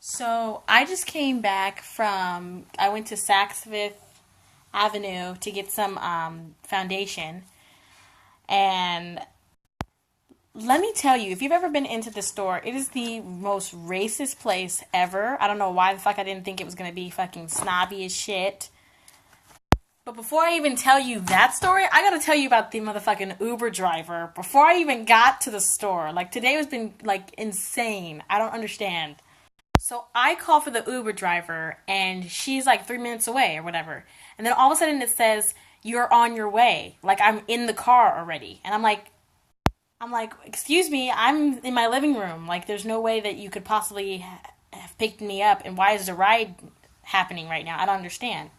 So I just came back from, I went to Saks Fifth Avenue to get some foundation. And let me tell you, if you've ever been into the store, it is the most racist place ever. I don't know why the fuck I didn't think it was going to be fucking snobby as shit. But before I even tell you that story, I gotta tell you about the motherfucking Uber driver before I even got to the store. Like, today has been, like, insane. I don't understand. So I call for the Uber driver, and she's like 3 minutes away or whatever. And then all of a sudden it says, "You're on your way." Like, I'm in the car already. And I'm like, excuse me, I'm in my living room. Like, there's no way that you could possibly have picked me up. And why is the ride happening right now? I don't understand.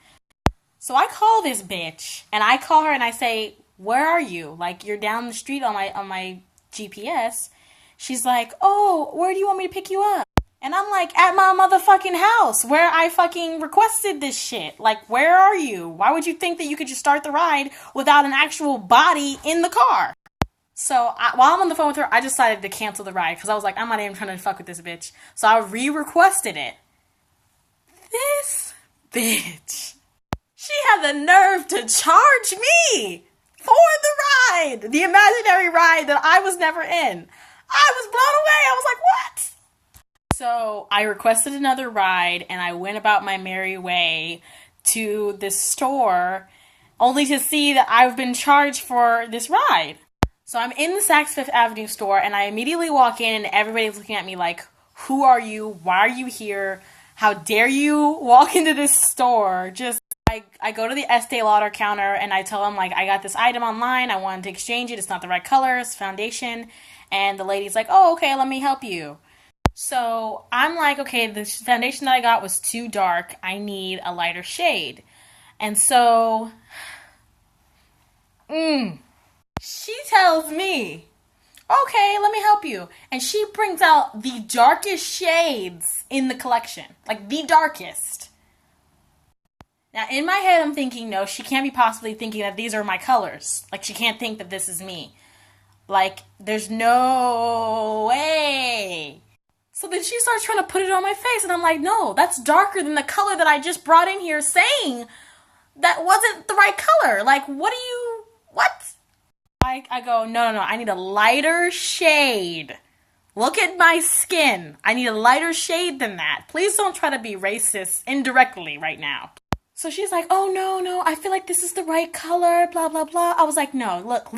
So I call this bitch, and I call her and I say, "Where are you? Like, you're down the street on my GPS." She's like, "Oh, where do you want me to pick you up?" And I'm like, "At my motherfucking house, where I fucking requested this shit. Like, where are you? Why would you think that you could just start the ride without an actual body in the car?" So while I'm on the phone with her, I decided to cancel the ride because I was like, I'm not even trying to fuck with this bitch. So I re-requested it. This bitch. She had the nerve to charge me for the ride, the imaginary ride that I was never in. I was blown away. I was like, what? So I requested another ride, and I went about my merry way to this store, only to see that I've been charged for this ride. So I'm in the Saks Fifth Avenue store, and I immediately walk in, and everybody's looking at me like, who are you? Why are you here? How dare you walk into this store? I go to the Estee Lauder counter, and I tell them, like, I got this item online. I wanted to exchange it. It's not the right color. It's foundation. And the lady's like, "Oh, okay, let me help you." So I'm like, okay, the foundation that I got was too dark. I need a lighter shade. And so, she tells me, "Okay, let me help you." And she brings out the darkest shades in the collection. Like, the darkest. Now, in my head, I'm thinking, no, she can't be possibly thinking that these are my colors. Like, she can't think that this is me. Like, there's no way. So then she starts trying to put it on my face, and I'm like, no, that's darker than the color that I just brought in here saying that wasn't the right color. Like, what? I go, no, I need a lighter shade. Look at my skin. I need a lighter shade than that. Please don't try to be racist indirectly right now. So she's like, "Oh, no, I feel like this is the right color, blah, blah, blah." I was like, "No, look,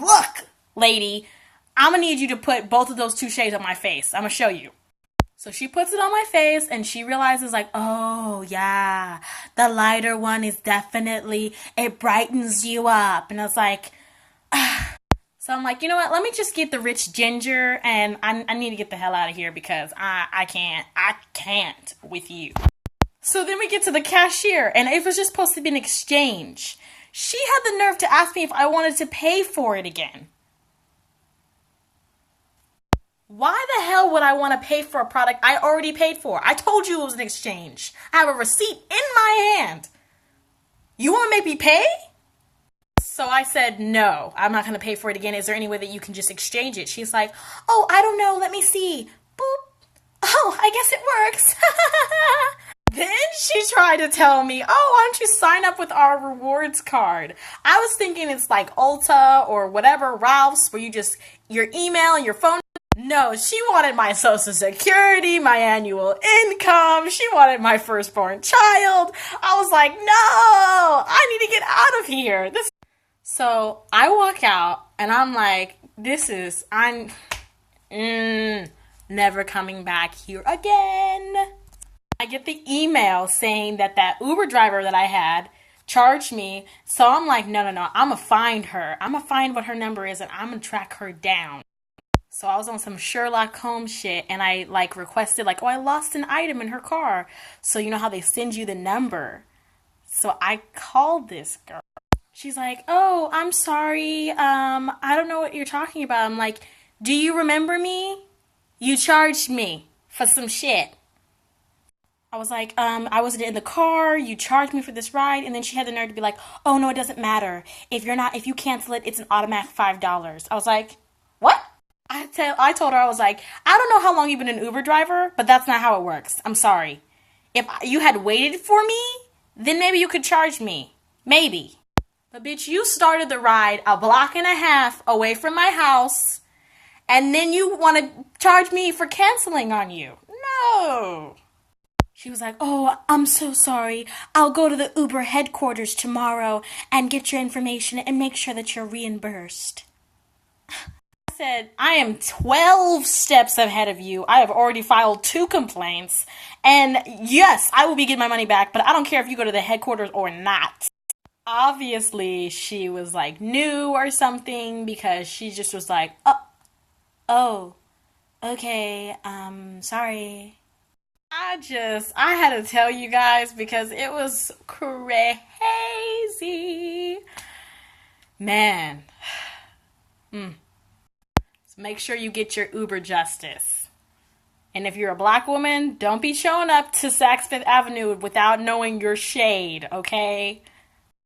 lady, I'm gonna need you to put both of those two shades on my face. I'm gonna show you." So she puts it on my face, and she realizes, like, "Oh, yeah, the lighter one is definitely, it brightens you up." And I was like, so I'm like, you know what? Let me just get the rich ginger, and I need to get the hell out of here because I can't with you. So then we get to the cashier, and it was just supposed to be an exchange. She had the nerve to ask me if I wanted to pay for it again. Why the hell would I want to pay for a product I already paid for? I told you it was an exchange. I have a receipt in my hand. You want to make me pay? So I said, no, I'm not going to pay for it again. Is there any way that you can just exchange it? She's like, "Oh, I don't know. Let me see." Boop. "Oh, I guess it works." Then she tried to tell me, "Oh, why don't you sign up with our rewards card?" I was thinking it's like Ulta or whatever, Ralph's, where you just, your email and your phone. No, she wanted my social security, my annual income. She wanted my firstborn child. I was like, no, I need to get out of here. So I walk out, and I'm like, I'm never coming back here again. I get the email saying that Uber driver that I had charged me. So I'm like, no, I'm going to find her. I'm going to find what her number is, and I'm going to track her down. So I was on some Sherlock Holmes shit, and I, like, requested, like, "Oh, I lost an item in her car." So you know how they send you the number. So I called this girl. She's like, "Oh, I'm sorry. I don't know what you're talking about." I'm like, "Do you remember me? You charged me for some shit." I was like, "I wasn't in the car. You charged me for this ride." And then she had the nerve to be like, "Oh, no, it doesn't matter. If you cancel it, it's an automatic $5. I was like, what? I told her, I was like, I don't know how long you've been an Uber driver, but that's not how it works. I'm sorry. If you had waited for me, then maybe you could charge me. Maybe. But bitch, you started the ride a block and a half away from my house, and then you want to charge me for canceling on you. No. She was like, oh, I'm so sorry. I'll go to the Uber headquarters tomorrow and get your information and make sure that you're reimbursed. I said, I am 12 steps ahead of you. I have already filed 2 complaints. And yes, I will be getting my money back, but I don't care if you go to the headquarters or not. Obviously, she was like new or something because she just was like, oh, okay, sorry. I had to tell you guys because it was crazy. Man. So make sure you get your Uber justice. And if you're a black woman, don't be showing up to Saks Fifth Avenue without knowing your shade, okay?